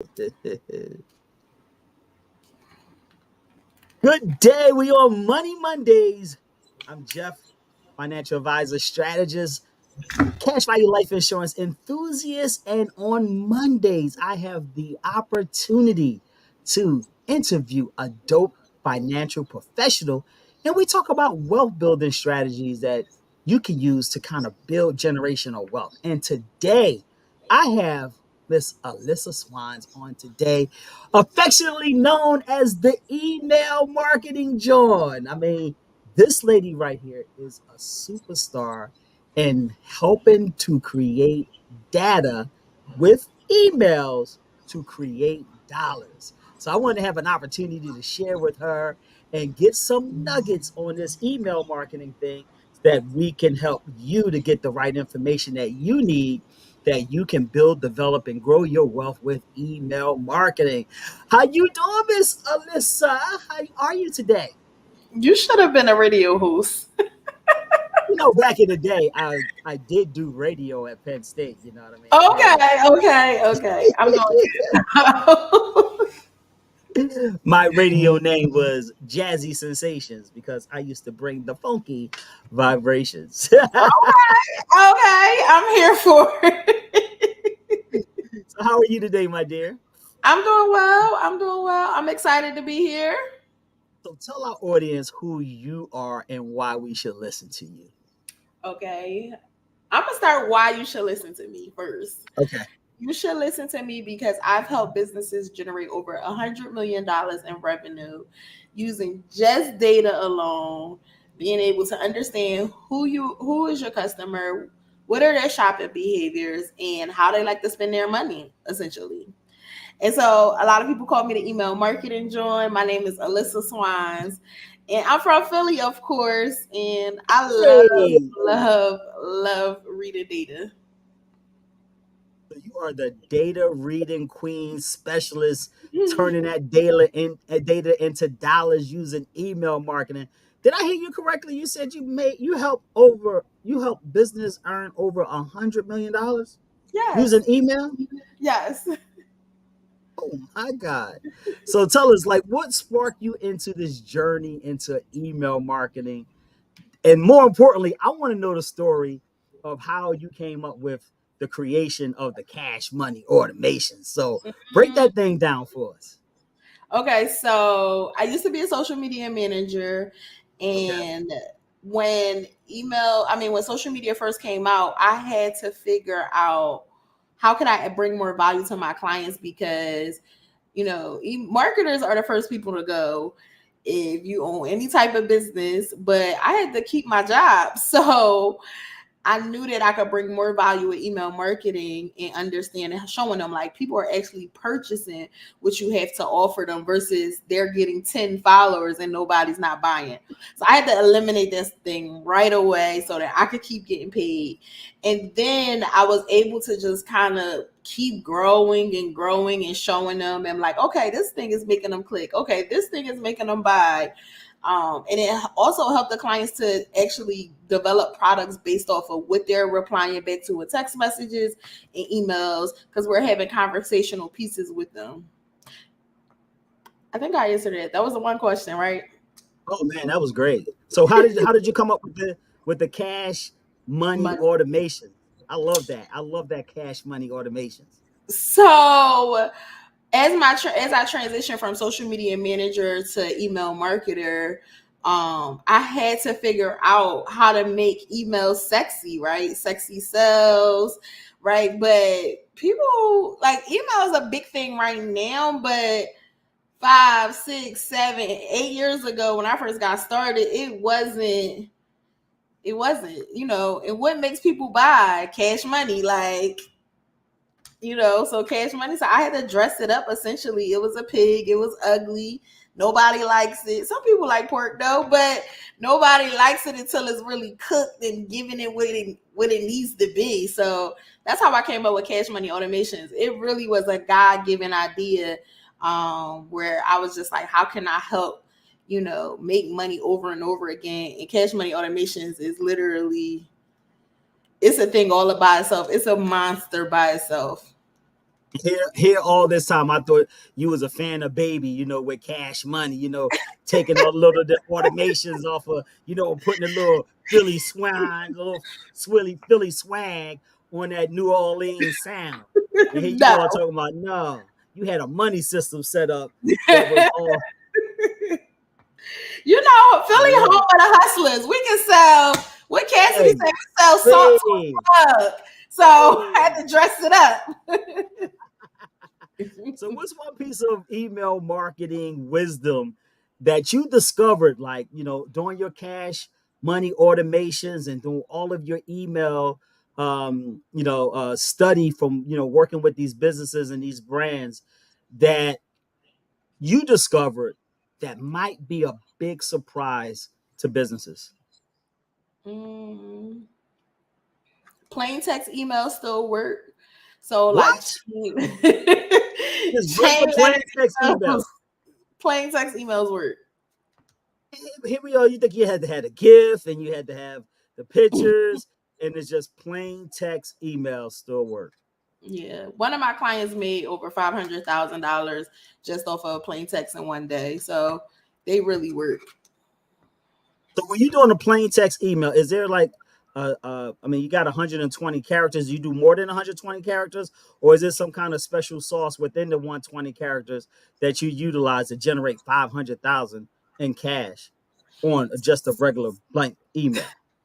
Good day. We on Money Mondays. I'm Jeff, financial advisor, strategist, cash value life insurance enthusiast. And on Mondays, I have the opportunity to interview a dope financial professional. And we talk about wealth building strategies that you can use to kind of build generational wealth. And today, I have Miss Alyssa Swans on today, affectionately known as the email marketing Jawn. I mean, this lady right here is a superstar and helping to create data with emails to create dollars. So I want to have an opportunity to share with her and get some nuggets on this email marketing thing that we can help you to get the right information that you need that you can build, develop, and grow your wealth with email marketing. How you doing, Miss Alyssa? How are you today? You should have been a radio host. Back in the day, I did do radio at Penn State. You know what I mean? I had Okay. I'm going. my radio name was Jazzy Sensations because I used to bring the funky vibrations. So Okay, I'm here for it. how are you today, my dear? I'm doing well. I'm excited to be here. So tell our audience who you are and why we should listen to you. Okay. I'm gonna start why you should listen to me first. Okay. You should listen to me because I've helped businesses generate over $100 million in revenue using just data alone, being able to understand who is your customer, what are their shopping behaviors, and how they like to spend their money, essentially. And so a lot of people call me the email marketing Jawn. My name is Alyssa Swines. And I'm from Philly, of course. And I Hey, love reading data. so you are the data reading queen specialist, turning that data into dollars using email marketing. Did I hear you correctly? You said you help business earn over $100 million Yes. using email. Yes. Oh my God! So tell us, like, what sparked you into this journey into email marketing, and more importantly, I want to know the story of how you came up with the creation of the cash money automation. So break Mhm. that thing down for us. Okay, so I used to be a social media manager, Okay. and when social media first came out, I had to figure out how could I bring more value to my clients because marketers are the first people to go if you own any type of business, but I had to keep my job. So I knew that I could bring more value with email marketing and understanding, showing them like people are actually purchasing what you have to offer them versus they're getting 10 followers and nobody's not buying. So I had to eliminate this thing right away so that I could keep getting paid. And then I was able to just kind of keep growing and showing them and like, okay, this thing is making them click. Okay, this thing is making them buy. And it also helped the clients to actually develop products based off of what they're replying back to with text messages and emails because we're having conversational pieces with them. I think I answered it. That was the one question, right? Oh man, that was great. So how did you come up with the cash money Money. automation? I love that. I love that cash money automations. So as I transitioned from social media manager to email marketer, I had to figure out how to make emails sexy, right? Sexy sales, right? But people like email is a big thing right now, but 5, 6, 7, 8 years ago when I first got started, it wasn't, and what makes people buy cash money, like so cash money. So I had to dress it up essentially. It was a pig, it was ugly. Nobody likes it. Some people like pork though, but nobody likes it until it's really cooked and giving it what it needs to be. So that's how I came up with cash money automations. It really was a God-given idea, where I was just like, how can I help, make money over and over again? And cash money automations is literally, it's a thing all by itself. It's a monster by itself. Here all this time, I thought you was a fan of Baby, with Cash Money, taking all the little the automations off of, putting a little Philly swag, a little Philly swag on that New Orleans sound. And here you No. are talking about no, you had a money system set up that was all. I Philly love home it. of the hustlers. We can sell what Cassidy said, Hey, we sell salt to hey, a plug. So I had hey. to dress it up. So what's one piece of email marketing wisdom that you discovered, like, doing your cash money automations and doing all of your email study from, working with these businesses and these brands that you discovered that might be a big surprise to businesses? Mm, plain text emails still work. So like What? chain, Just chain regular plain letter text emails, email. plain text emails work. Here we are. You think you had to have a GIF and you had to have the pictures, and it's just plain text emails still work. Yeah, one of my clients made over $500,000 just off of plain text in one day. So they really work. So when you're doing a plain text email, is there like, I mean, you got 120 characters. You do more than 120 characters, or is there some kind of special sauce within the 120 characters that you utilize to generate 500,000 in cash on just a regular blank email?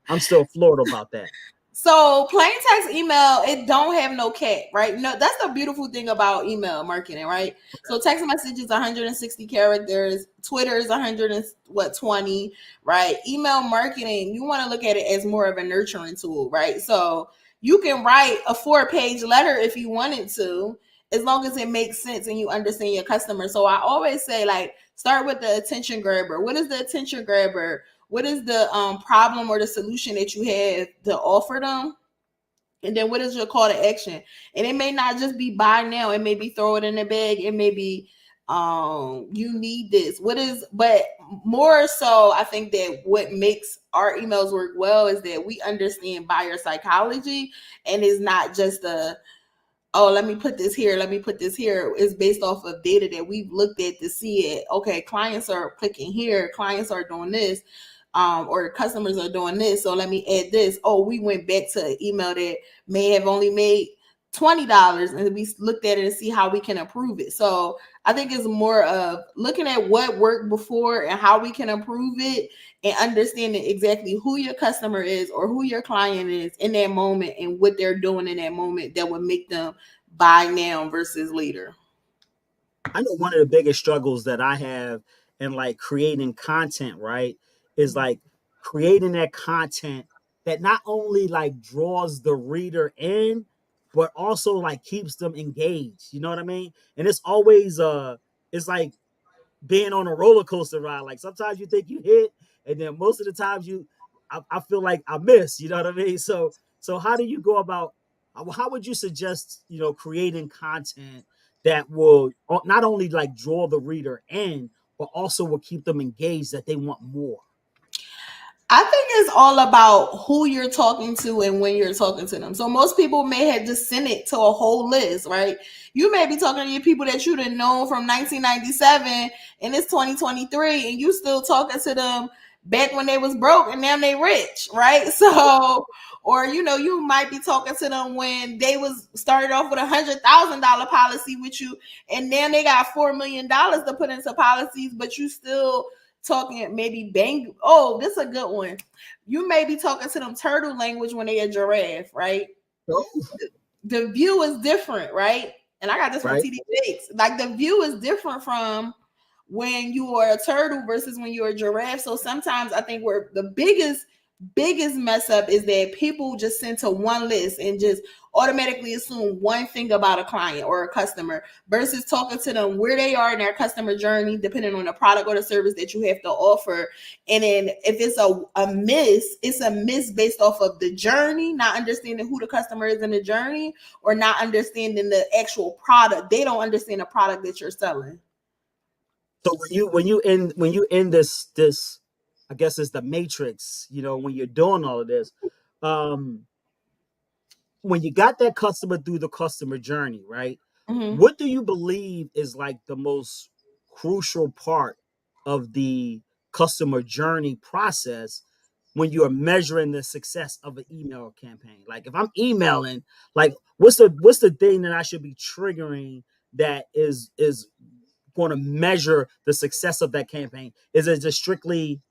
I'm still floored about that. So plain text email, it don't have no cap, right? No, that's the beautiful thing about email marketing, right? So text message is 160 characters, Twitter is 100 and what 20, right? Email marketing, you want to look at it as more of a nurturing tool, right? So you can write a 4-page letter if you wanted to, as long as it makes sense and you understand your customer. So I always say, like, start with the attention grabber. What is the attention grabber? What is the problem or the solution that you have to offer them? And then what is your call to action? And it may not just be buy now, it may be throw it in a bag, it may be you need this. What is, but more so, I think that what makes our emails work well is that we understand buyer psychology, and it's not just a, oh, let me put this here, let me put this here. It's based off of data that we've looked at to see it. Okay, clients are clicking here, clients are doing this, or customers are doing this. So let me add this. Oh, we went back to an email that may have only made $20, and we looked at it and see how we can improve it. So I think it's more of looking at what worked before and how we can improve it, and understanding exactly who your customer is or who your client is in that moment and what they're doing in that moment that would make them buy now versus later. I know one of the biggest struggles that I have in like creating content, right, is like creating that content that not only like draws the reader in, but also like keeps them engaged. You know what I mean? And it's always it's like being on a roller coaster ride. Like sometimes you think you hit, and then most of the times I feel like I miss. You know what I mean? So how do you go about? How would you suggest creating content that will not only like draw the reader in, but also will keep them engaged that they want more? I think it's all about who you're talking to and when you're talking to them. So most people may have just sent it to a whole list, right? You may be talking to your people that you didn't know from 1997 and it's 2023, and you still talking to them back when they was broke and now they rich, right? So, or you might be talking to them when they was started off with $100,000 policy with you, and now they got $4 million to put into policies, but you still talking maybe bang. Oh, this is a good one. You may be talking to them turtle language when they a giraffe, right? Oh, The view is different, right? And I got this from right. TD Jakes. Like the view is different from when you are a turtle versus when you're a giraffe. So sometimes I think we're the biggest mess up is that people just send to one list and just automatically assume one thing about a client or a customer versus talking to them where they are in their customer journey, depending on the product or the service that you have to offer. And then if it's a miss, it's a miss based off of the journey, not understanding who the customer is in the journey, or not understanding the actual product. They don't understand the product that you're selling. So when you end this, I guess it's the matrix. When you're doing all of this, um, when you got that customer through the customer journey, right? Mhm. What do you believe is like the most crucial part of the customer journey process when you are measuring the success of an email campaign? Like if I'm emailing, like what's the thing that I should be triggering that is going to measure the success of that campaign? Is it just strictly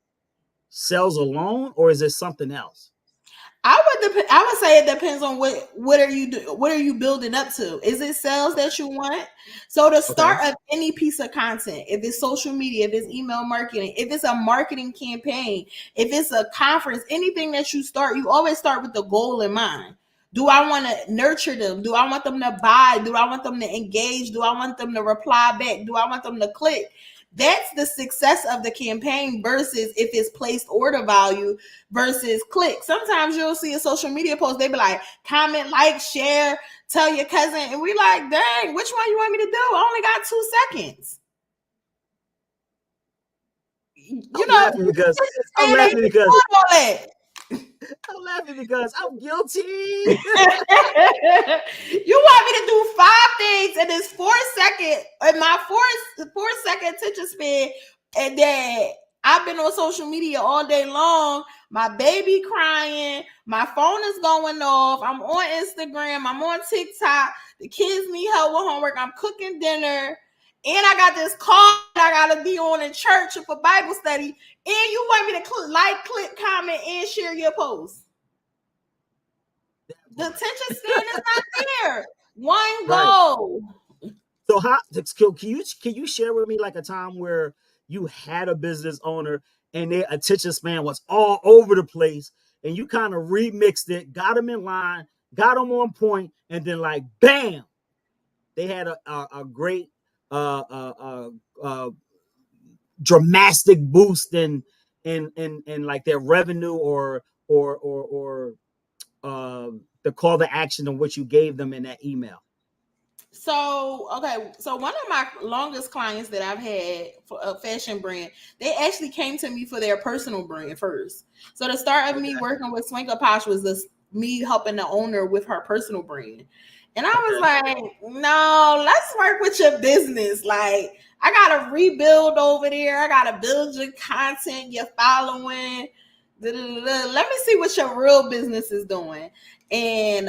sales alone, or is it something else? I would say it depends on what are you building up to. Is it sales that you want? So the Okay. start of any piece of content, if it's social media, if it's email marketing, if it's a marketing campaign, if it's a conference, anything that you start, you always start with the goal in mind. Do I want to nurture them? Do I want them to buy? Do I want them to engage? Do I want them to reply back? Do I want them to click? That's the success of the campaign versus if it's placed order value versus click. Sometimes you'll see a social media post, they be like, comment, like, share, tell your cousin. And we like, dang, which one you want me to do? I only got 2 seconds. You I'm know, laughing because I'm saying they laughing be because doing all that. I'm laughing because I'm guilty. You want me to do 5 things in this 4 second, in my 4 second attention span, and then I've been on social media all day long. My baby crying, my phone is going off. I'm on Instagram, I'm on TikTok. The kids need help with homework. I'm cooking dinner, and I got this call that I gotta be on in church for Bible study. And you want me to like, click, comment, and share your post? The Part. attention span is not there. One Right. goal. So how can you share with me like a time where you had a business owner and their attention span was all over the place and you kind of remixed it, got them in line, got them on point, and then like bam, they had a great dramatic boost in like their revenue or the call to action of what you gave them in that email. So, okay, so one of my longest clients that I've had for a fashion brand, they actually came to me for their personal brand first. So the start of me Okay. working with Swanker Posh was this me helping the owner with her personal brand. And I was Okay. like, no, let's work with your business. Like, I gotta rebuild over there. I gotta build your content, your following. Let me see what your real business is doing. And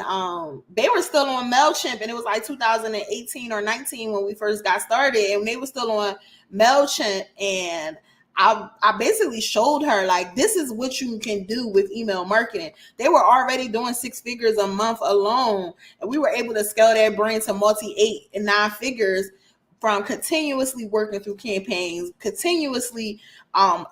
they were still on MailChimp, and it was like 2018 or 19 when we first got started, and they were still on MailChimp. And I basically showed her like, this is what you can do with email marketing. They were already doing 6 figures a month alone, and we were able to scale that brand to multi 8 and 9 figures from continuously working through campaigns, continuously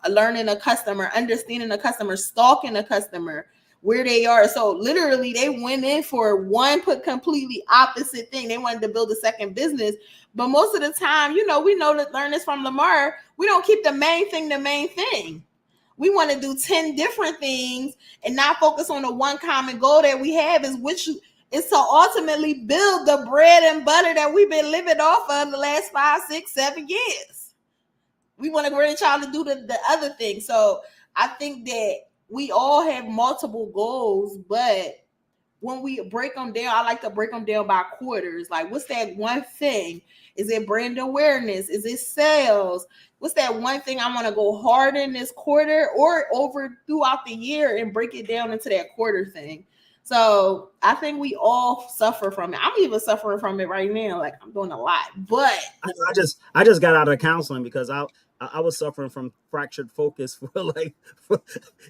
learning a customer, understanding a customer, stalking a customer where they are. So literally they went in for one put completely opposite thing. They wanted to build a second business. But most of the time, we know that, learn this from Lamar, we don't keep the main thing the main thing. We want to do 10 different things and not focus on the one common goal that we have, is to ultimately build the bread and butter that we've been living off of the last 5, 6, 7 years. We want to grant y'all to do the other thing. So I think that we all have multiple goals, but when we break them down, I like to break them down by quarters. Like, what's that one thing? Is it brand awareness? Is it sales? What's that one thing I want to go hard in this quarter or over throughout the year, and break it down into that quarter thing? So I think we all suffer from it. I'm even suffering from it right now. Like, I'm doing a lot, but I just got out of counseling because I was suffering from fractured focus for like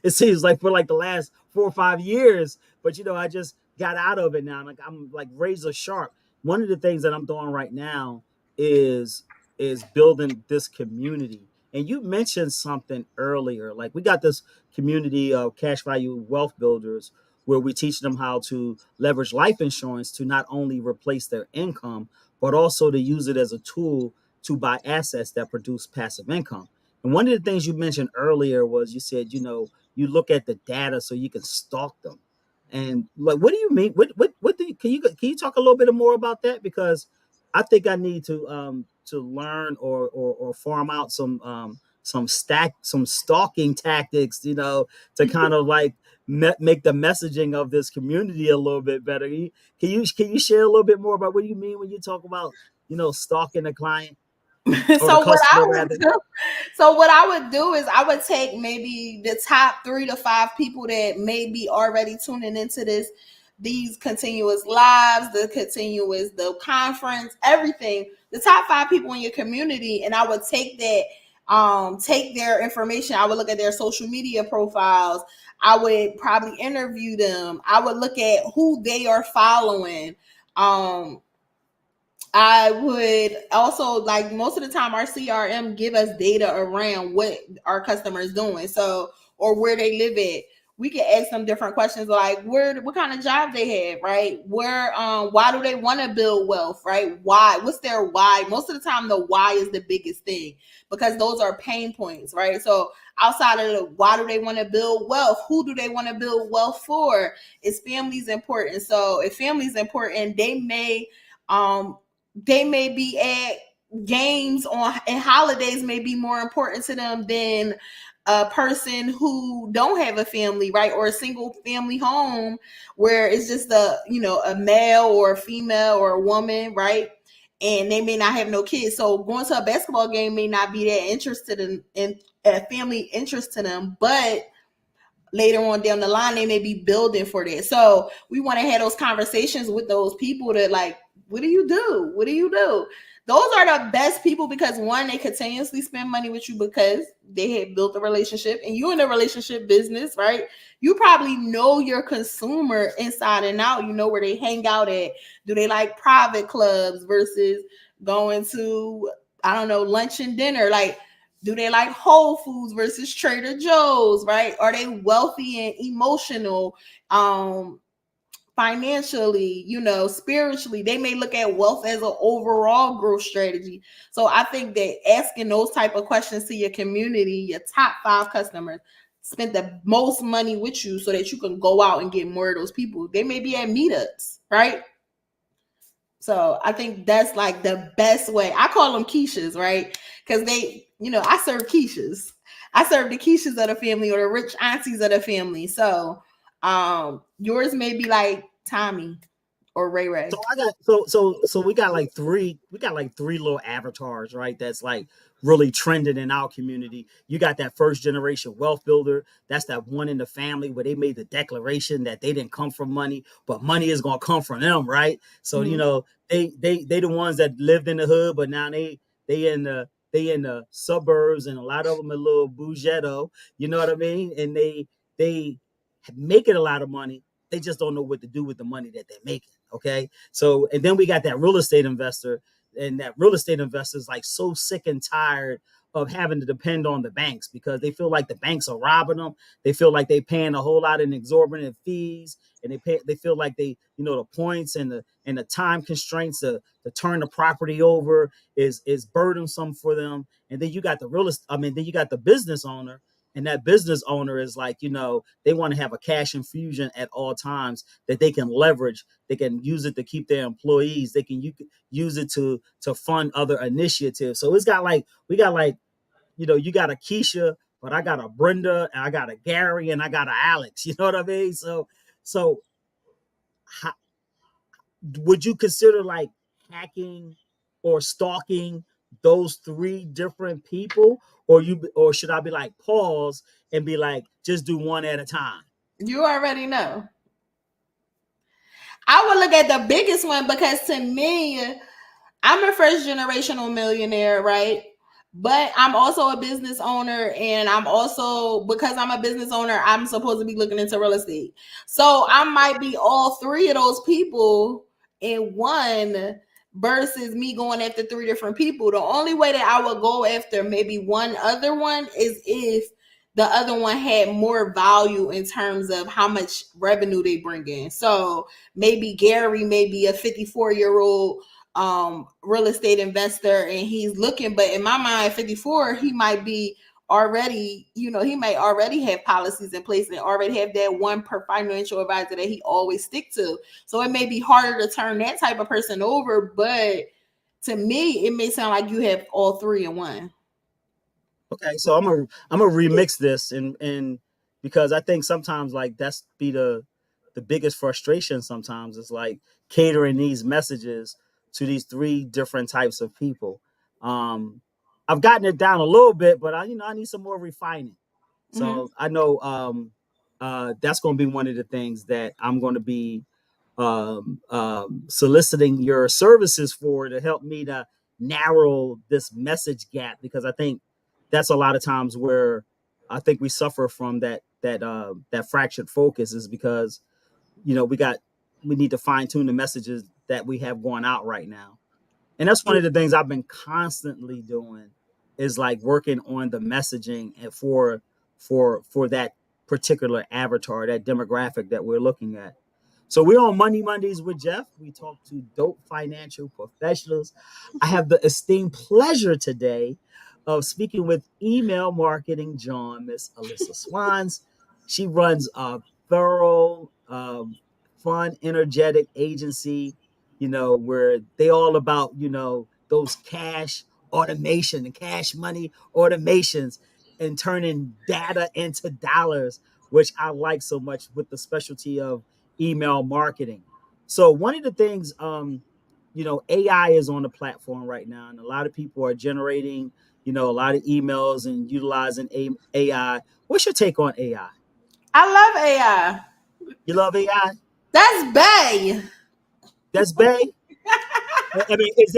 it seems like for like the last 4 or 5 years. But I just got out of it now. Like I'm like razor sharp. One of the things that I'm doing right now is is building this community. And you mentioned something earlier. Like we got this community of cash value wealth builders where we teach them how to leverage life insurance to not only replace their income but also to use it as a tool to buy assets that produce passive income. And one of the things you mentioned earlier was you said, you look at the data so you can stalk them. And like, what do you mean? What do you, can you talk a little bit more about that? Because I think I need to learn or farm out some some stalking tactics, to kind of like make the messaging of this community a little bit better. Can you share a little bit more about what you mean when you talk about stalking the client or the So what I customer would rather? do, so what I would do is I would take maybe the top 3 to 5 people that may be already tuning into these continuous lives, the conference, everything, the top 5 people in your community, and I would take their information. I would look at their social media profiles. I would probably interview them. I would look at who they are following. Um, I would also, like, most of the time our CRM give us data around what our customers doing. So, or where they live at. We can ask them different questions like what kind of job they have, right? Why do they want to build wealth, right? Why? What's their why? Most of the time the why is the biggest thing because those are pain points, right? So outside of the why do they want to build wealth, who do they want to build wealth for? Is family's important? So if family's important, they may be at games on and holidays may be more important to them than a person who don't have a family, right? Or a single family home where it's just a male or a female or a woman, right? And they may not have no kids. So going to a basketball game may not be that interested in a family interest to them, but later on down the line they may be building for that. So we want to have those conversations with those people that, like, what do you do, what do you do? Those are the best people because one, they continuously spend money with you because they have built a relationship and you in the relationship business, right? You probably know your consumer inside and out. You know where they hang out at. Do they like private clubs versus going to, I don't know, lunch and dinner? Like, do they like Whole Foods versus Trader Joe's, right? Are they wealthy and emotional, financially, spiritually? They may look at wealth as an overall growth strategy. So I think that asking those type of questions to your community, your top 5 customers, spend the most money with you so that you can go out and get more of those people. They may be at meetups, right? So I think that's like the best way. I call them quiches, right? Because I serve quiches. I serve the quiches of the family or the rich aunties of the family. So yours may be like Tommy or Ray So Ray. I got so we got like three little avatars, right? That's like really trending in our community. You got that first generation wealth builder. That's that one in the family where they made the declaration that they didn't come from money, but money is gonna come from them, right? So Mm-hmm. they the ones that lived in the hood, but now they in the suburbs, and a lot of them a little bougetto, you know what I mean? And they making a lot of money. They just don't know what to do with the money that they're making. Okay. So, and then we got that real estate investor, and that real estate investor is like so sick and tired of having to depend on the banks because they feel like the banks are robbing them. They feel like they paying a whole lot in exorbitant fees, and they feel like the points and the time constraints to turn the property over is burdensome for them. And then you got the then you got the business owner, and that business owner is like, they want to have a cash infusion at all times that they can leverage. They can use it to keep their employees. They can use it to fund other initiatives. So we got like, you got a Keisha, but I got a Brenda, and I got a Gary, and I got a Alex. You know what I mean? So how, would you consider like hacking or stalking those three different people, or should I be like pause and be like just do one at a time? You already know. I would look at the biggest one because to me, I'm a first generational millionaire, right? But I'm also a business owner, and I'm also, because I'm a business owner, I'm supposed to be looking into real estate. So I might be all 3 of those people in one versus me going after 3 different people. The only way that I would go after maybe one other one is if the other one had more value in terms of how much revenue they bring in. So maybe Gary may be a 54-year-old real estate investor and he's looking, but in my mind at 54 he might be already, he might already have policies in place and already have that one per financial advisor that he always stick to. So it may be harder to turn that type of person over, but to me it may sound like you have all 3 in one. Okay, so I'm gonna remix this and because I think sometimes like that's be the biggest frustration sometimes is like catering these messages to these three different types of people. Um I've gotten it down a little bit, but I need some more refining. Hmm. So I know that's gonna be one of the things that I'm gonna be soliciting your services for to help me to narrow this message gap because I think that's a lot of times where I think we suffer from that fractured focus is because we need to fine tune the messages that we have going out right now, and that's one of the things I've been constantly doing is like working on the messaging and for that particular avatar, that demographic that we're looking at. So we're on Money Mondays with Jeff. We talk to dope financial professionals. I have the esteemed pleasure today of speaking with email marketing Jawn, Miss Alyssa Swans. She runs a thorough, fun, energetic agency, where they all about, those cash automation and cash money automations and turning data into dollars, which I like so much with the specialty of email marketing. So one of the things, AI is on the platform right now, and a lot of people are generating, a lot of emails and utilizing AI. What's your take on AI? I love AI. You love AI? That's Bay. That's Bay. I mean, is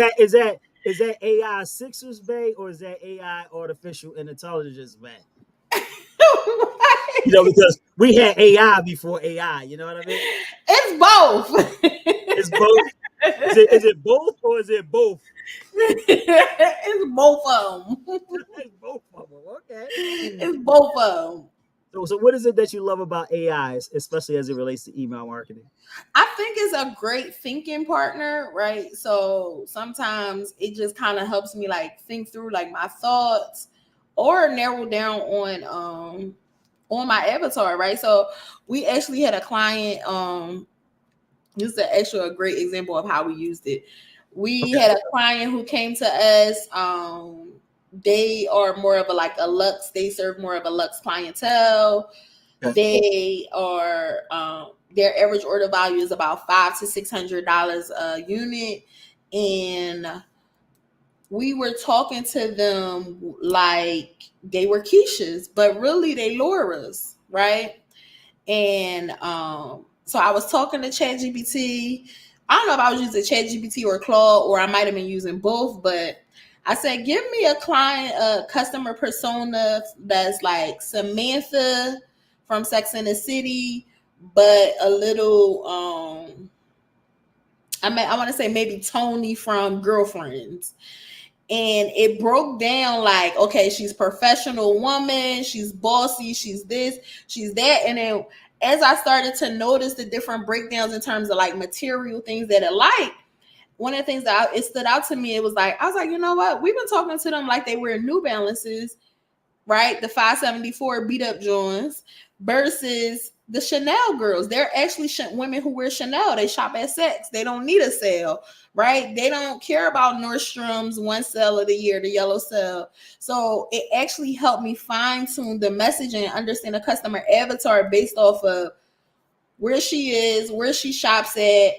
that AI Sixers Bay or is that AI artificial intelligence Bay? Because we had AI before AI. You know what I mean? It's both. It's both. Is it both or is it both? It's both of them. It's both of them. Okay. It's both of them. So what is it that you love about AI, especially as it relates to email marketing? I think it's a great thinking partner, right? So sometimes it just kind of helps me like think through like my thoughts or narrow down on my avatar, right? So we actually had a client, this is actually a great example of how we used it. We Okay. had a client who came to us. They are more of a like a Lux, they serve more of a Lux clientele. Okay. They are their average order value is about $500 to $600 a unit, and we were talking to them like they were Keisha's, but really they Laura's, right? And so I was talking to ChatGPT. I don't know if I was using ChatGPT or Claude, or I might have been using both, but I said, give me a client, a customer persona that's like Samantha from Sex and the City, but a little I want to say maybe Tony from Girlfriends. And it broke down like, okay, she's a professional woman, she's bossy, she's this, she's that. And then as I started to notice the different breakdowns in terms of like material things that it like, one of the things that it stood out to me, it was like, I was like, you know what? We've been talking to them like they wear New Balances, right? The 574 beat up Johns versus the Chanel girls. They're actually women who wear Chanel. They shop at Saks. They don't need a sale, right? They don't care about Nordstrom's one sale of the year, the yellow sale. So it actually helped me fine tune the messaging and understand the customer avatar based off of where she is, where she shops at,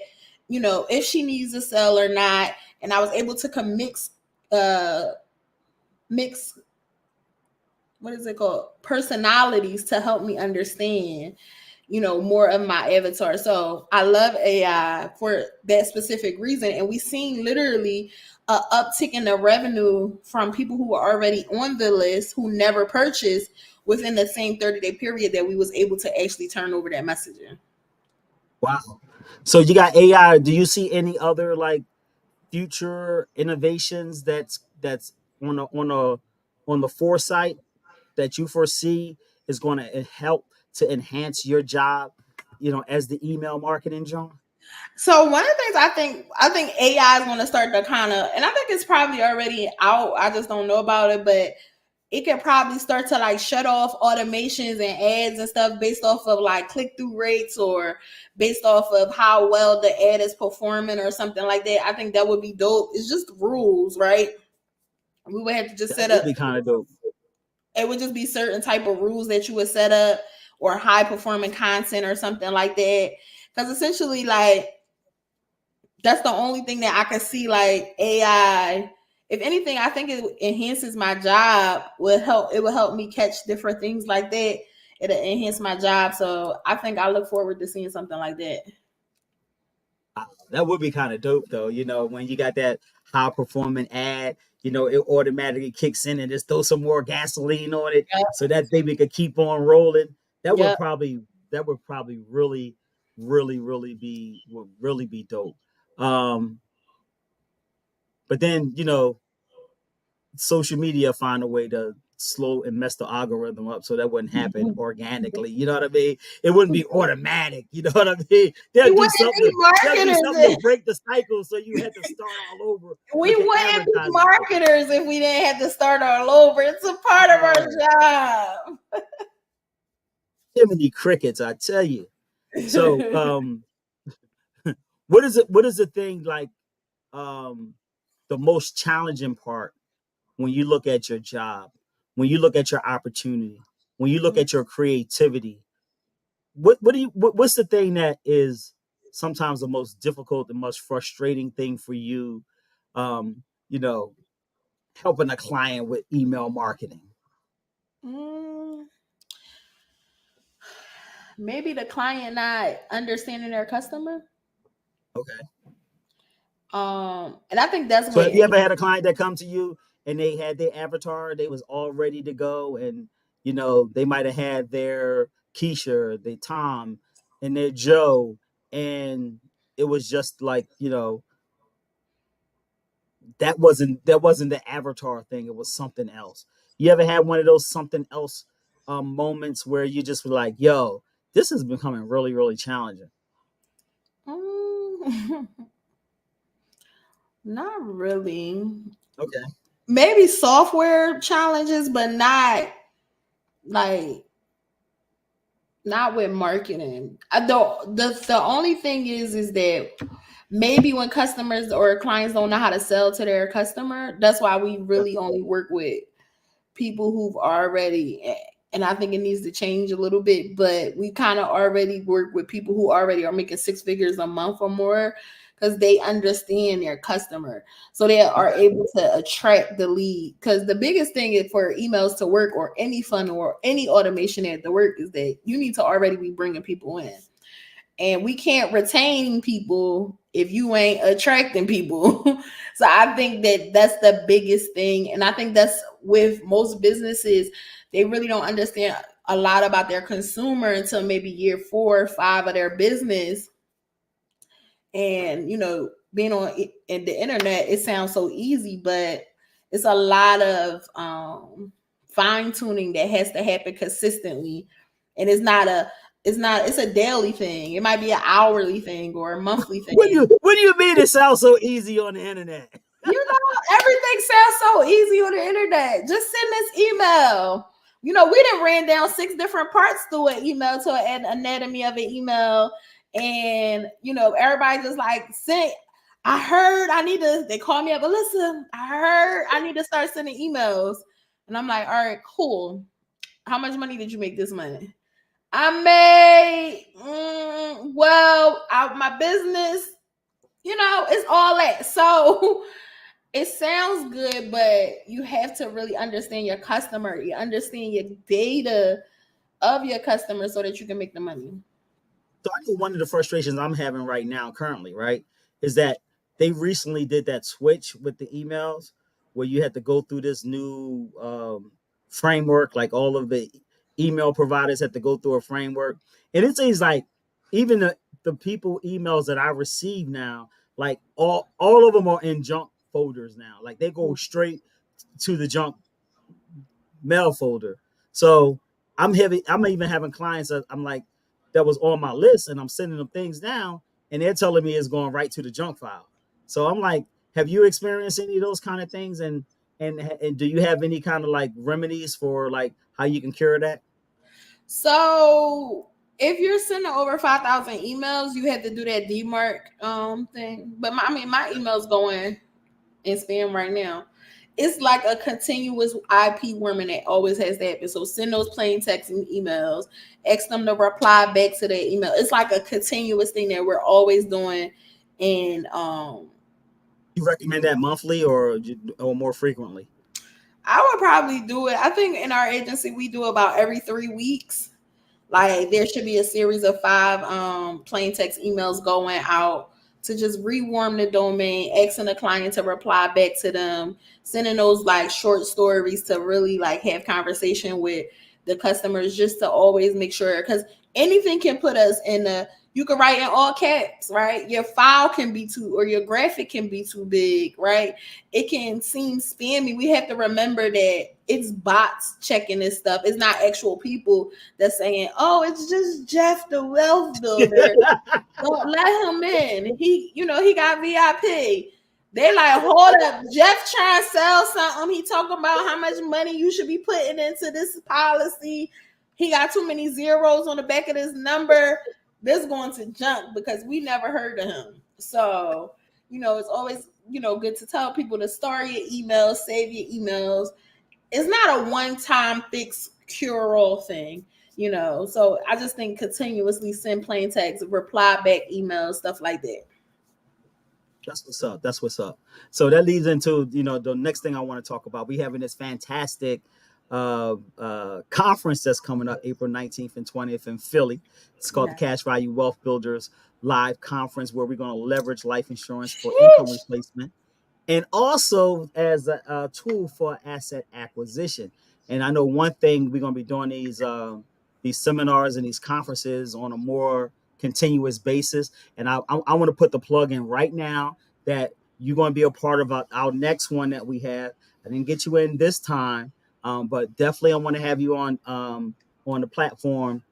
if she needs a sale or not. And I was able to mix what is it called, personalities to help me understand more of my avatar. So I love AI for that specific reason, and we seen literally a uptick in the revenue from people who were already on the list who never purchased within the same 30-day period that we was able to actually turn over that messaging. Wow. So you got AI. Do you see any other like future innovations that's on the foresight that you foresee is going to help to enhance your job, as the email marketing John? So one of the things I think AI is going to start to kind of, and I think it's probably already out. I just don't know about it, but it can probably start to like shut off automations and ads and stuff based off of like click through rates or based off of how well the ad is performing or something like that. I think that would be dope. It's just rules, right? We would have to just That set would up. be kind of dope. it would just be certain type of rules that you would set up, or high performing content or something like that. Because essentially, like, that's the only thing that I can see, like, AI. If anything, I think it enhances my job. It will help me catch different things like that. It'll enhance my job. So I think I look forward to seeing something like that. That would be kind of dope, though. When you got that high performing ad, it automatically kicks in and just throw some more gasoline on it Yep. so that baby could keep on rolling. That would Yep. probably that would probably really, really, really be dope. Um, but then social media find a way to slow and mess the algorithm up so that wouldn't happen organically. You know what I mean? It wouldn't be automatic. You know what I mean? We They'll do wouldn't something be to they'll do something to marketers. break the cycle so you had to start all over We with the wouldn't be advertising thing. marketers if we didn't have to start all over. It's a part of our Too many crickets, I tell you. So, job. what is the thing like um the most challenging part when you look at your job, when you look at your opportunity, when you look at your creativity? What's the thing that is sometimes the most difficult, the most frustrating thing for you? Um, you know, helping a client with email marketing. Mm, maybe the client not understanding their customer. Okay. And I think that's So what have you ever had a client that come to you and they had their avatar, they was all ready to go, and they might have had their Keisha, their Tom, and their Joe, and it was just like, that wasn't the avatar thing, it was something else. You ever had one of those something else moments where you just were like, yo, this is becoming really, really challenging? mm, not really. Okay. Maybe software challenges, but like not with marketing. The only thing is that maybe when customers or clients don't know how to sell to their customer, that's why we really only work with people who've already, and I think it needs to change a little bit, but we kind of already work with people who already are making six figures a month or more, because they understand their customer, so they are Okay. able to attract the lead. Because the biggest thing for emails to work, or any funnel or any automation at the work, is that you need to already be bringing people in, and we can't retain people if you ain't attracting people. So I think that that's the biggest thing, and I think that's with most businesses. They really don't understand a lot about their consumer until maybe year 4 or 5 of their business. And being on in the internet, it sounds so easy, but it's a lot of fine tuning that has to happen consistently. And it's a daily thing. It might be an hourly thing or a monthly thing. What do you mean it sounds so easy on the internet? Everything sounds so easy on the internet. Just send this email. We done ran down 6 different parts through an email, to an anatomy of an email. And everybody just like sent. I heard I need to. They call me up, but listen, I heard I need to start sending emails. And I'm like, all right, cool. How much money did you make this month? I made my business, it's all that. So it sounds good, but you have to really understand your customer. You understand your data of your customer so that you can make the money. So I know one of the frustrations I'm having right now, currently, right, is that they recently did that switch with the emails where you had to go through this new framework. Like all of the email providers had to go through a framework, and it seems like even the people emails that I receive now, like all of them are in junk folders now. Like they go straight to the junk mail folder. So I'm even having clients that I'm like, that was on my list, and I'm sending them things down, and they're telling me it's going right to the junk file. So I'm like, have you experienced any of those kind of things? And do you have any kind of like remedies for like how you can cure that? So if you're sending over 5,000 emails, you have to do that DMARC thing. But my email's going in spam right now. it's like a continuous IP warming that always has to happen. So send those plain text and emails, ask them to reply back to their email. It's like a continuous thing that we're always doing. And You recommend that monthly or more frequently? I would probably do it. I think in our agency we do about every 3 weeks. Like there should be a series of 5 plain text emails going out to just rewarm the domain, asking the client to reply back to them, sending those like short stories to really like have conversation with the customers just to always make sure, because anything can put us in a, you can write in all caps, right? Your file can be too, or your graphic can be too big, right? It can seem spammy. We have to remember that it's bots checking this stuff. It's not actual people that's saying, "Oh, it's just Jeff, the wealth builder. Don't let him in. He got VIP." They like, hold up, Jeff trying to sell something. He talking about how much money you should be putting into this policy. He got too many zeros on the back of this number. This going to junk because we never heard of him. So, it's always, good to tell people to store your emails, save your emails. It's not a one-time fix cure-all thing. So I just think continuously send plain text, reply back emails, stuff like that. That's what's up. That's what's up. So that leads into the next thing I want to talk about. We having this fantastic conference that's coming up April 19th and 20th in Philly. It's called the Yeah. Cash Value Wealth Builders Live Conference, where we're going to leverage life insurance for income replacement and also as a tool for asset acquisition. And I know one thing, we're going to be doing these seminars and these conferences on a more continuous basis. And I want to put the plug in right now that you're going to be a part of our next one that we have. I didn't get you in this time, but definitely I want to have you on the platform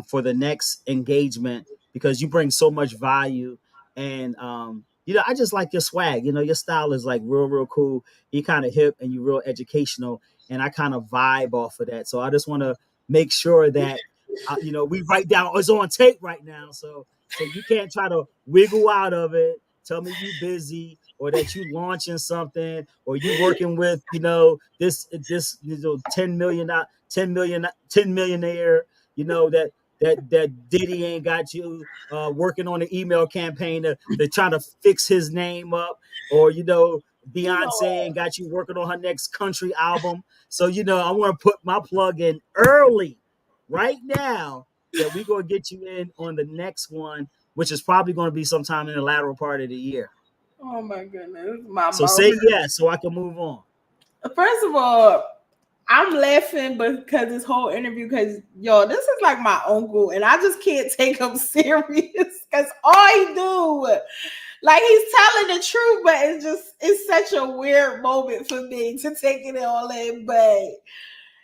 for the next engagement because you bring so much value and I just like your swag. Your style is like real, real cool. You kind of hip and you real educational, and I kind of vibe off of that. So I just want to make sure that we write down. It's on tape right now, so you can't try to wiggle out of it. Tell me you busy or that you launching something or you working with this 10 million 10 millionaire. That Diddy ain't got you working on an email campaign to try to fix his name up, or You know Beyonce ain't got you working on her next country album. So I want to put my plug in early, right now, that we gonna get you in on the next one, which is probably going to be sometime in the lateral part of the year. Oh my goodness, my So mouth. say yes, so I can move on. First of all, I'm laughing because this whole interview, because yo, this is like my uncle, and I just can't take him serious because all he do, like he's telling the truth, but it's such a weird moment for me to take it all in. But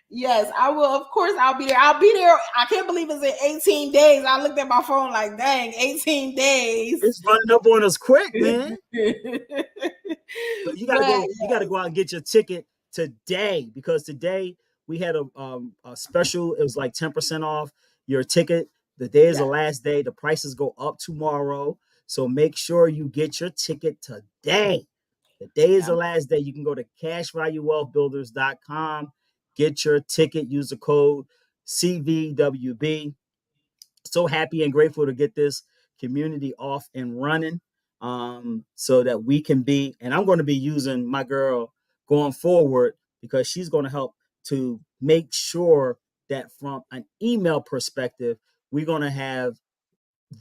yes, I will. Of course, I'll be there. I'll be there. I can't believe it's in 18 days. I looked at my phone like, dang, 18 days. It's running up on us quick, man. So you got to But go. You got to go out and get your ticket today because today we had a special. It was like 10% off your ticket. The day is yeah, the last day. The prices go up tomorrow. So make sure you get your ticket today. The day is yeah. the last day. You can go to cashvaluewealthbuilders.com, get your ticket, use the code CVWB. So happy and grateful to get this community off and running, so that we can be, and I'm going to be using my girl going forward because she's going to help to make sure that from an email perspective, we're going to have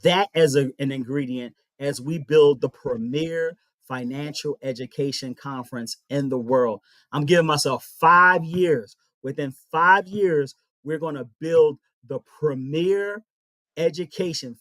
that as an ingredient as we build the premier financial education conference in the world. I'm giving myself 5 years. Within 5 years, we're going to build the premier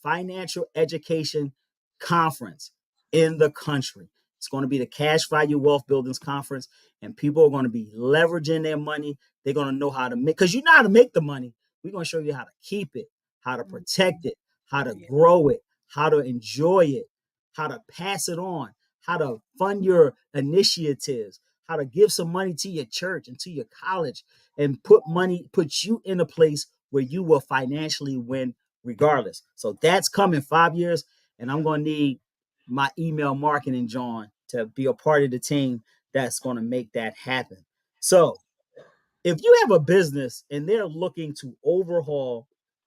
financial education conference in the country. It's going to be the Cash Value Wealth Buildings Conference, and people are going to be leveraging their money. They're going to know how to make, because you know how to make the money. We're going to show you how to keep it, how to protect it, how to grow it, how to enjoy it, how to pass it on, how to fund your initiatives, how to give some money to your church and to your college, and put you in a place where you will financially win regardless. So that's coming 5 years, and I'm going to need my email marketing Jawn to be a part of the team that's going to make that happen. So, if you have a business and they're looking to overhaul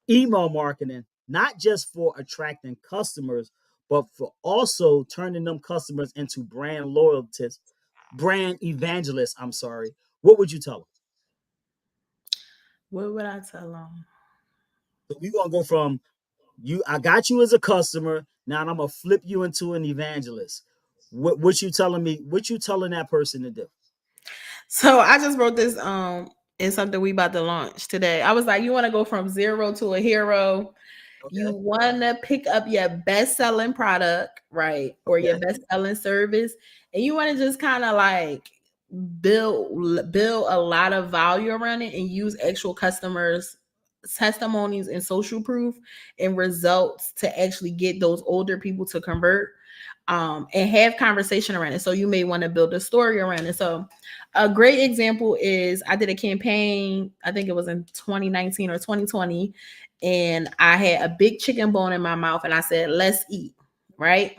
email marketing, not just for attracting customers, but for also turning them customers into brand loyalties, brand evangelists, I'm sorry, what would you tell them? What would I tell them? So we're going to go from I got you as a customer. Now I'm going to flip you into an evangelist. What you telling me? What you telling that person to do? So I just wrote this in something we about to launch today. I was like, you want to go from zero to a hero. You Okay. want to pick up your best selling product, right? Or your Okay. best selling service. And you want to just kind of like build a lot of value around it and use actual customers testimonies and social proof and results to actually get those older people to convert, and have conversation around it. So you may want to build a story around it. So a great example is I did a campaign, I think it was in 2019 or 2020, and I had a big chicken bone in my mouth and I said, let's eat, right?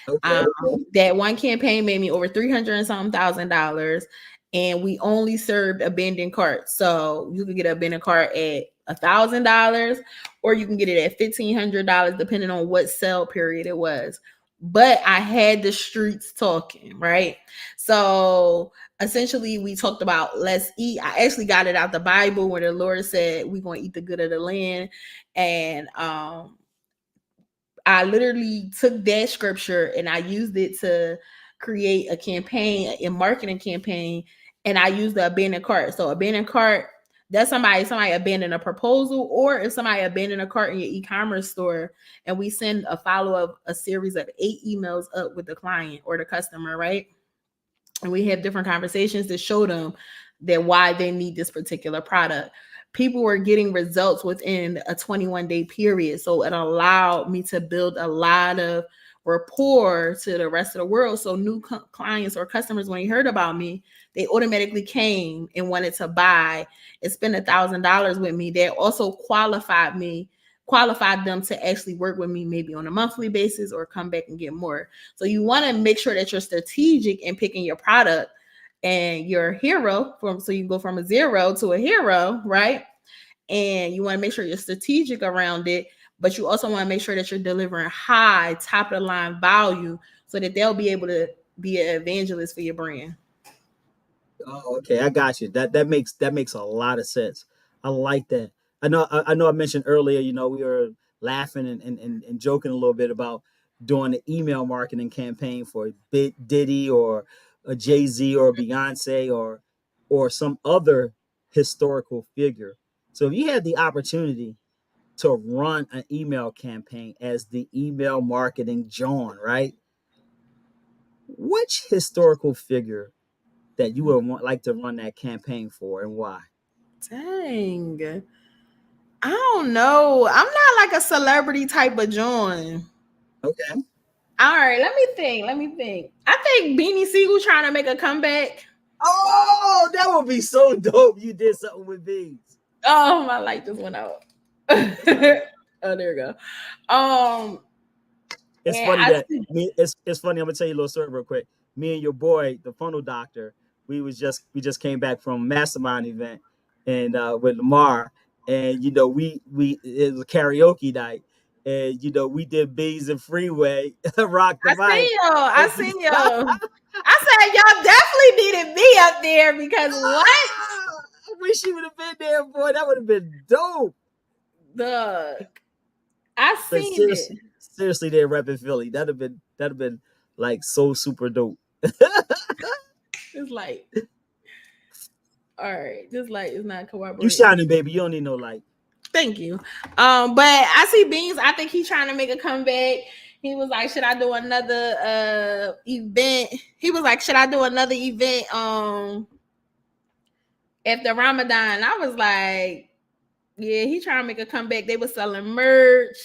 Okay. Um, that one campaign made me over 300 and something $1,000, and we only served abandoned carts. So you could get an abandoned cart at $1,000, or you can get it at $1,500, depending on what sale period it was. But I had the streets talking, right? So essentially, we talked about let's eat. I actually got it out the Bible where the Lord said we're gonna eat the good of the land, and I literally took that scripture and I used it to create a campaign, a marketing campaign, and I used the abandoned cart. So abandoned cart, that's somebody abandoned a proposal, or if somebody abandoned a cart in your e-commerce store, and we send a follow-up, a series of 8 emails up with the client or the customer, right? And we have different conversations to show them that why they need this particular product. People were getting results within a 21-day period. So it allowed me to build a lot of rapport to the rest of the world. So new clients or customers, when they heard about me, they automatically came and wanted to buy and spend $1,000 with me. They also qualified them to actually work with me maybe on a monthly basis or come back and get more. So you want to make sure that you're strategic in picking your product and your hero so you can go from a zero to a hero, right? And you want to make sure you're strategic around it, but you also want to make sure that you're delivering high top of the line value so that they'll be able to be an evangelist for your brand. Oh, okay, I got you. That makes a lot of sense. I like that. I know I mentioned earlier, we were laughing and joking a little bit about doing the email marketing campaign for Big Diddy or a Jay-Z or Beyonce or some other historical figure. So if you had the opportunity to run an email campaign as the email marketing Jawn, right? Which historical figure that you would like to run that campaign for and why? Dang. I don't know. I'm not like a celebrity type of John. Okay. All right, let me think. Let me think. I think Beanie Siegel trying to make a comeback. Oh, that would be so dope. You did something with bees. Oh, my light just went out. Oh, there we go. Um, It's and funny I that see. it's funny. I'm gonna tell you a little story real quick. Me and your boy, the funnel doctor, we just came back from a mastermind event and with Lamar, and we it was a karaoke night, and we did bees and freeway, rock the I mic. seen y'all. I And seen y'all. I said y'all definitely needed me up there because what I wish you would have been there, boy. That would have been dope. the I But seen it. seriously, they're repping Philly. That'd have been like so super dope. It's like, all right, just like it's not You cooperating. shining, baby. You don't need no light. Thank you. But I see Beans. I think he's trying to make a comeback. He was like, "Should I do another event?" He was like, "Should I do another event after Ramadan?" I was like, "Yeah, he trying to make a comeback." They were selling merch.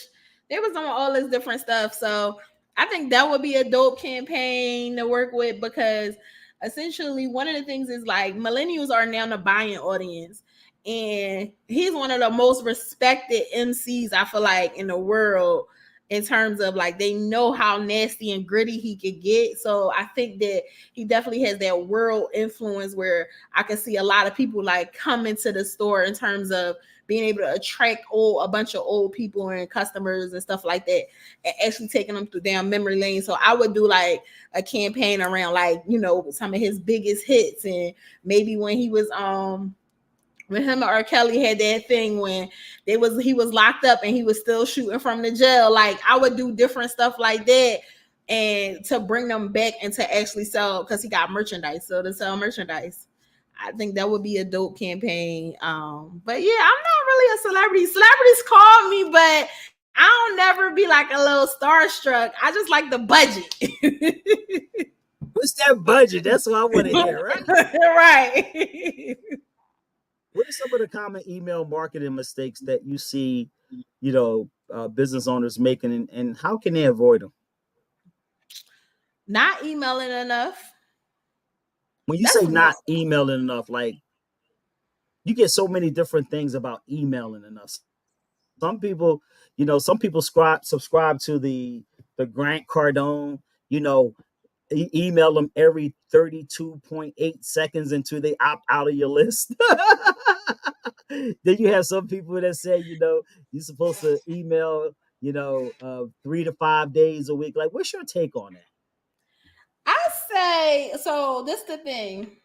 They was doing all this different stuff. So I think that would be a dope campaign to work with because essentially one of the things is like millennials are now the buying audience. And he's one of the most respected MCs I feel like in the world. in terms of like they know how nasty and gritty he could get. So I think that he definitely has that world influence where I can see a lot of people like come into the store in terms of being able to attract a bunch of old people and customers and stuff like that, and actually taking them through down memory lane. So I would do like a campaign around like, you know, some of his biggest hits, and maybe when he was when him and R. Kelly had that thing when he was locked up and he was still shooting from the jail. Like I would do different stuff like that, and to bring them back and to actually sell, because he got merchandise. So to sell merchandise, I think that would be a dope campaign. But yeah, I'm not really a celebrity. Celebrities call me, but I don't never be like a little starstruck. I just like the budget. What's that budget? That's what I want to hear, right? Right. What are some of the common email marketing mistakes that you see, business owners making, and how can they avoid them? Not emailing enough. When you That's say one. not emailing enough, like you get so many different things about emailing enough. Some people, some people subscribe to the Grant Cardone, you know, email them every 32.8 seconds until they opt out of your list. Then you have some people that say, you're supposed to email, 3 to 5 days a week. Like, what's your take on that? I say, so this the thing.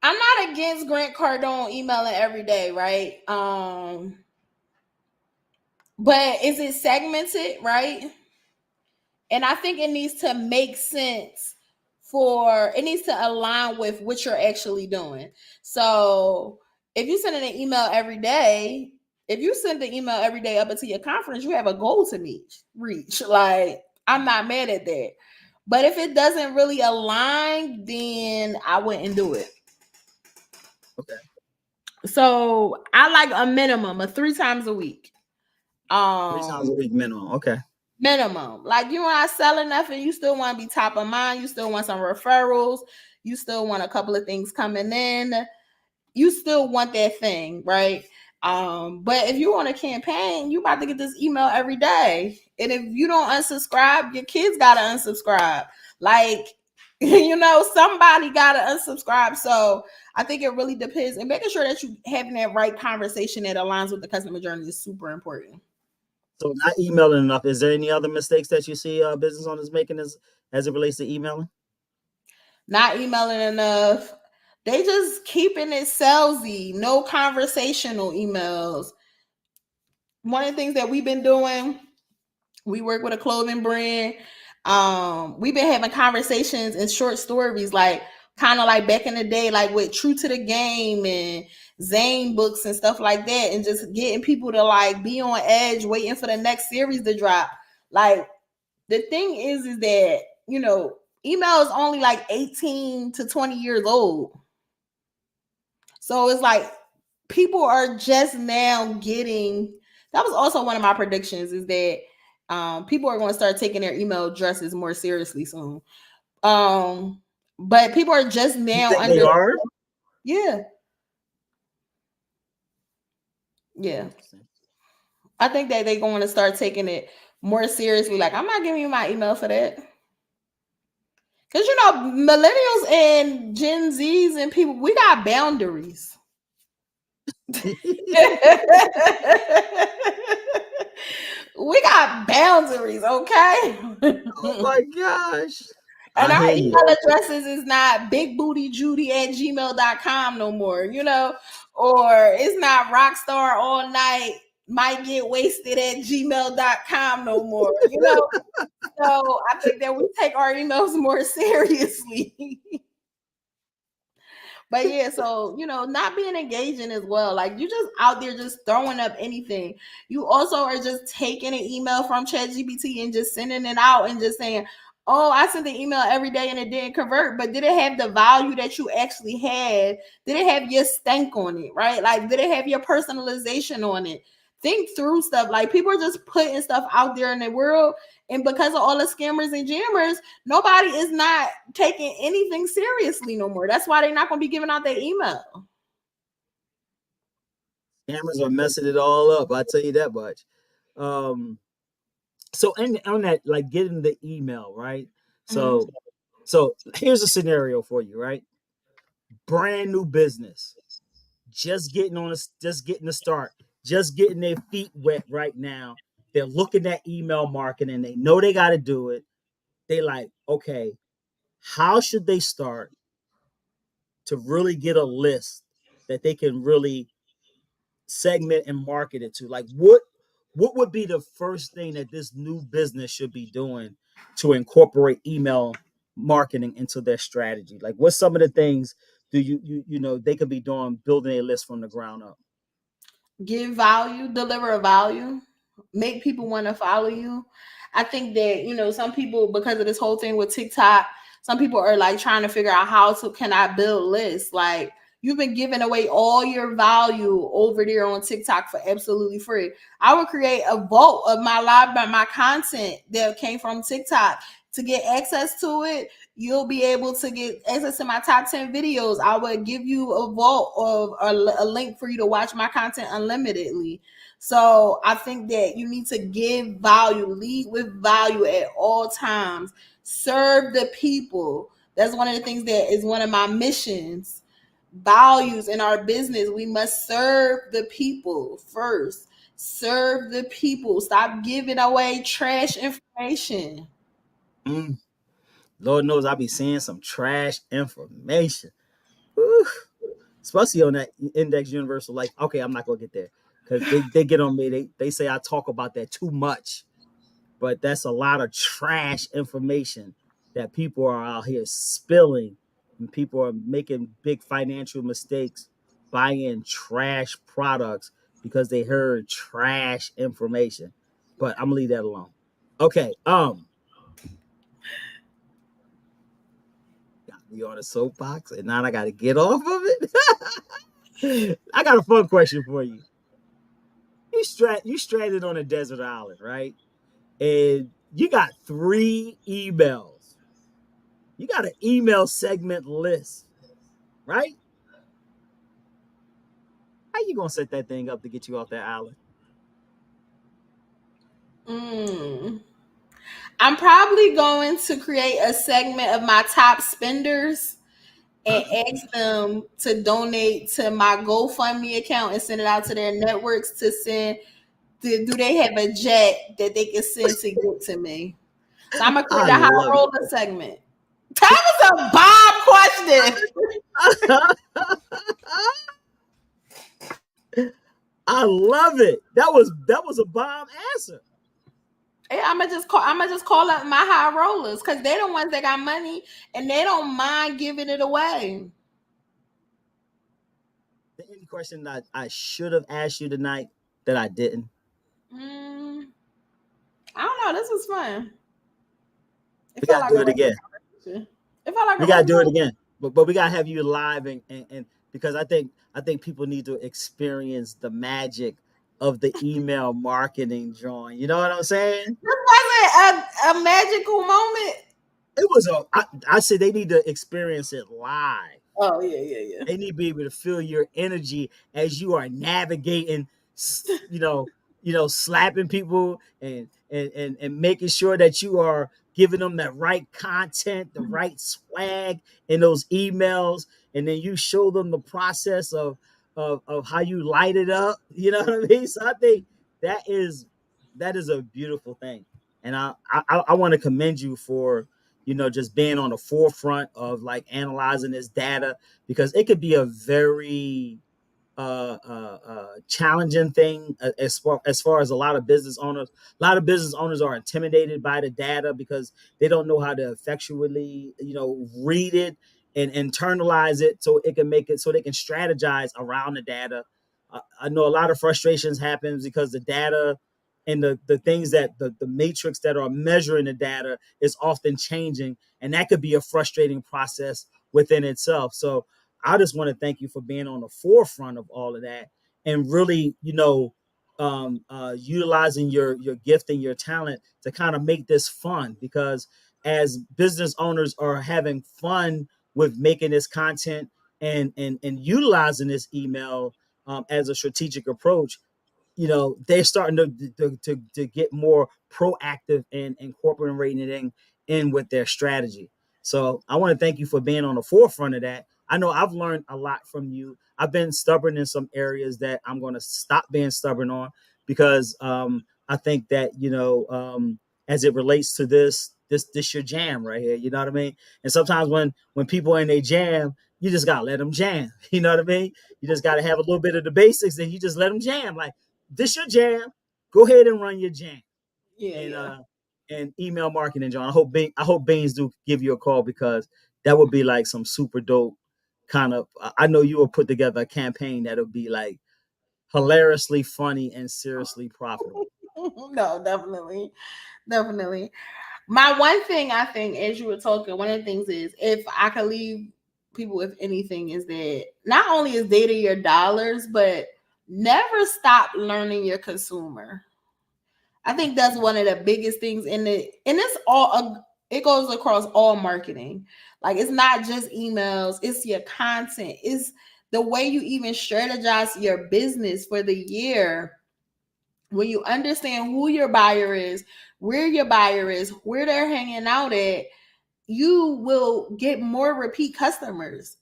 I'm not against Grant Cardone emailing every day, right? But is it segmented, right? And I think it needs to make sense it needs to align with what you're actually doing. So if you send an email every day, if you send the email every day up until your conference, you have a goal to reach. Like, I'm not mad at that. But if it doesn't really align, then I wouldn't do it. Okay. So I like a minimum of 3 times a week. 3 times a Um, week minimum. Okay. minimum. Like you not selling nothing, you still want to be top of mind. You still want some referrals. You still want a couple of things coming in. You still want that thing, right? But if you want a campaign, you about to get this email every day. And if you don't unsubscribe, your kids gotta unsubscribe. Like, somebody gotta unsubscribe. So I think it really depends. And making sure that you having that right conversation that aligns with the customer journey is super important. So not emailing enough. Is there any other mistakes that you see business owners making as it relates to emailing? Not emailing enough. They just keeping it salesy, no conversational emails. One of the things that we've been doing, we work with a clothing brand. We've been having conversations and short stories, like kind of like back in the day, like with True to the Game and Zane books and stuff like that, and just getting people to like be on edge, waiting for the next series to drop. Like the thing is that email is only like 18 to 20 years old. So it's like people are just now getting. That was also one of my predictions, is that people are going to start taking their email addresses more seriously soon. But people are just You now think they under. are? Yeah, yeah. Interesting. I think that they're going to start taking it more seriously. Like, I'm not giving you my email for that. Because millennials and Gen Zs and people, we got boundaries. We got boundaries, okay? Oh my gosh. And I our hear you. email addresses is not bigbootyjudy@gmail.com no more, or it's not rockstar all night, might get wasted at gmail.com no more, So I think that we take our emails more seriously. But yeah, so not being engaging as well. Like you just out there just throwing up anything. You also are just taking an email from ChatGPT and just sending it out and just saying, "Oh, I sent the email every day and it didn't convert." But did it have the value that you actually had? Did it have your stank on it? Right? Like, did it have your personalization on it? Think through stuff. Like people are just putting stuff out there in the world, and because of all the scammers and jammers, nobody is not taking anything seriously no more. That's why they're not going to be giving out their email. Cameras are messing it all up. I tell you that much. Um, so and on that, like getting the email, right? Mhm. So here's a scenario for you, right? Brand new business, just getting the start, just getting their feet wet right now. They're looking at email marketing. They know they got to do it. They like, okay, how should they start to really get a list that they can really segment and market it to? Like, what would be the first thing that this new business should be doing to incorporate email marketing into their strategy? Like, what's some of the things do you know they could be doing building a list from the ground up? Give value, deliver a value, make people want to follow you. I think that, some people, because of this whole thing with TikTok, some people are like trying to figure out how to can I build lists. Like, you've been giving away all your value over there on TikTok for absolutely free. I would create a vault of my library, my content that came from TikTok. To get access to it, you'll be able to get access to my top 10 videos. I would give you a vault of a link for you to watch my content unlimitedly. So I think that you need to give value, lead with value at all times, serve the people. That's one of the things that is one of my missions, values in our business. We must serve the people first. Serve the people. Stop giving away trash information. Mm, Lord knows I be seeing some trash information. Whew. Especially on that index universal. Like, okay, I'm not gonna get there because they get on me. They say I talk about that too much, but that's a lot of trash information that people are out here spilling, and people are making big financial mistakes buying trash products because they heard trash information. But I'm gonna leave that alone. Okay, got me on a soapbox, and now I got to get off of it. I got a fun question for you. You stranded on a desert island, right? And you got 3 emails. You got an email segment list, right? How you gonna set that thing up to get you off that island? Mm. I'm probably going to create a segment of my top spenders and ask them to donate to my GoFundMe account and send it out to their networks to send. Do they have a jet that they can send to get to me? So I'm gonna create I a high love roller segment. That was a bomb question. it. I love it. That was a bomb answer. Yeah, I'm gonna just call up my high rollers because they're the ones that got money and they don't mind giving it away. Any question that I should have asked you tonight that I didn't? Mm, I don't know. This was fun. It We felt gotta like do a it again. regular conversation. It felt like We a gotta do it regular. again. But we gotta have you live and because I think people need to experience the magic of the email marketing, John. You know what I'm saying? This wasn't a magical moment. It was I said they need to experience it live. Oh yeah, yeah, yeah. They need to be able to feel your energy as you are navigating, slapping people and making sure that you are giving them the right content, the right swag in those emails, and then you show them the process of how you light it up. You know what I mean? So I think that is that is a beautiful thing, and I want to commend you for just being on the forefront of like analyzing this data because it could be a very challenging thing as far as a lot of business owners. A lot of business owners are intimidated by the data because they don't know how to effectually, read it and internalize it so it can make it so they can strategize around the data. I know a lot of frustrations happens because the data and the things that the matrix that are measuring the data is often changing, and that could be a frustrating process within itself. So I just want to thank you for being on the forefront of all of that and really, utilizing your gift and your talent to kind of make this fun. Because as business owners are having fun with making this content and utilizing this email as a strategic approach, they're starting to get more proactive and incorporating it in with their strategy. So I want to thank you for being on the forefront of that. I know I've learned a lot from you. I've been stubborn in some areas that I'm going to stop being stubborn on, because I think that as it relates to this your jam right here. You know what I mean? And sometimes when people are in a jam, you just gotta let them jam. You know what I mean? You just gotta have a little bit of the basics, and you just let them jam. Like, this your jam. Go ahead and run your jam. Yeah, And yeah. email marketing, John. I hope Baines do give you a call, because that would be like some super dope kind of. I know you will put together a campaign that'll be like hilariously funny and seriously profitable. No, definitely. Definitely. My one thing I think, as you were talking, one of the things is, if I could leave people with anything, is that not only is data your dollars, but never stop learning your consumer. I think that's one of the biggest things in it, and it's all it goes across all marketing. Like, it's not just emails, it's your content, it's the way you even strategize your business for the year. When you understand who your buyer is, where your buyer is, where they're hanging out at, you will get more repeat customers.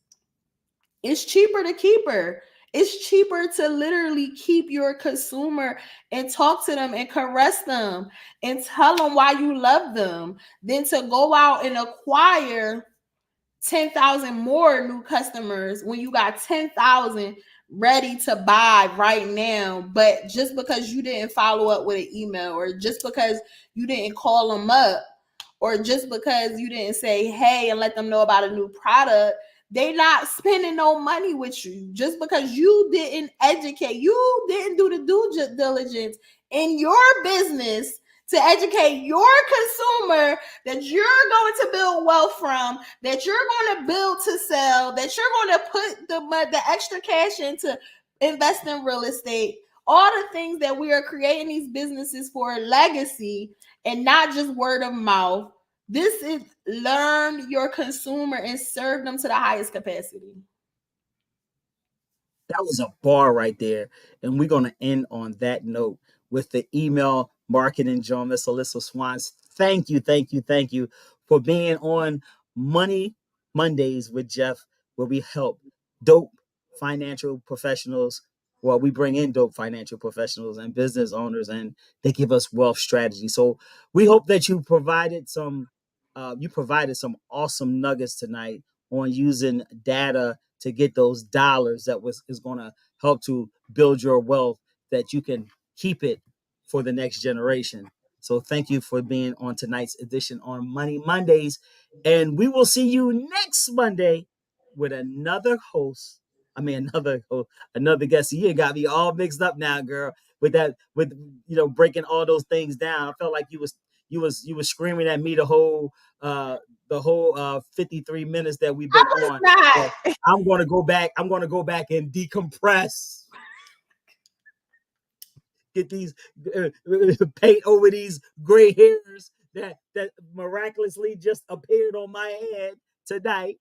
It's cheaper to keep her. It's cheaper to literally keep your consumer and talk to them and caress them and tell them why you love them than to go out and acquire 10,000 more new customers when you got 10,000 ready to buy right now. But just because you didn't follow up with an email, or just because you didn't call them up, or just because you didn't say hey and let them know about a new product, they not spending no money with you. Just because you didn't educate, you didn't do the due diligence in your business to educate your consumer that you're going to build wealth from, that you're going to build to sell, that you're going to put the extra cash into invest in real estate, all the things that we are creating these businesses for legacy and not just word of mouth. This is learn your consumer and serve them to the highest capacity. That was a bar right there. And we're going to end on that note with the email marketing, John. Miss Alyssa Swans. Thank you, thank you, thank you for being on Money Mondays with Jeff, where we help dope financial professionals. Well, we bring in dope financial professionals and business owners, and they give us wealth strategy. So we hope that you provided some awesome nuggets tonight on using data to get those dollars that was is going to help to build your wealth, that you can keep it for the next generation. So thank you for being on tonight's edition on Money Mondays, and we will see you next Monday with another host. I mean, another guest. You got me all mixed up now, girl. With breaking all those things down. I felt like you was screaming at me the whole 53 minutes that we've I been was on. So not. I'm gonna go back. I'm gonna go back and decompress. Get these paint over these gray hairs that miraculously just appeared on my head tonight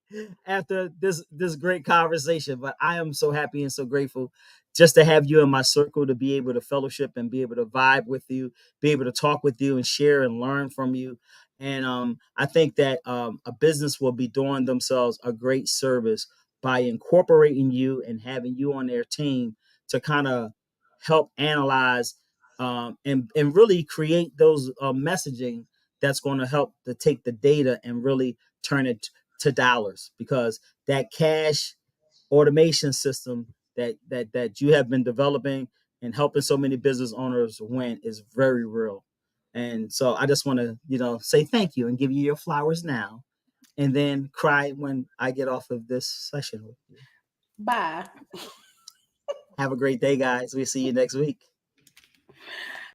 after this great conversation. But I am so happy and so grateful just to have you in my circle, to be able to fellowship and be able to vibe with you, be able to talk with you and share and learn from you. And I think that a business will be doing themselves a great service by incorporating you and having you on their team to kind of help analyze and really create those messaging that's going to help to take the data and really turn it to dollars, because that cash automation system that you have been developing and helping so many business owners win is very real. And so I just want to say thank you and give you your flowers now, and then cry when I get off of this session with you. Bye. Have a great day, guys. We'll see you next week.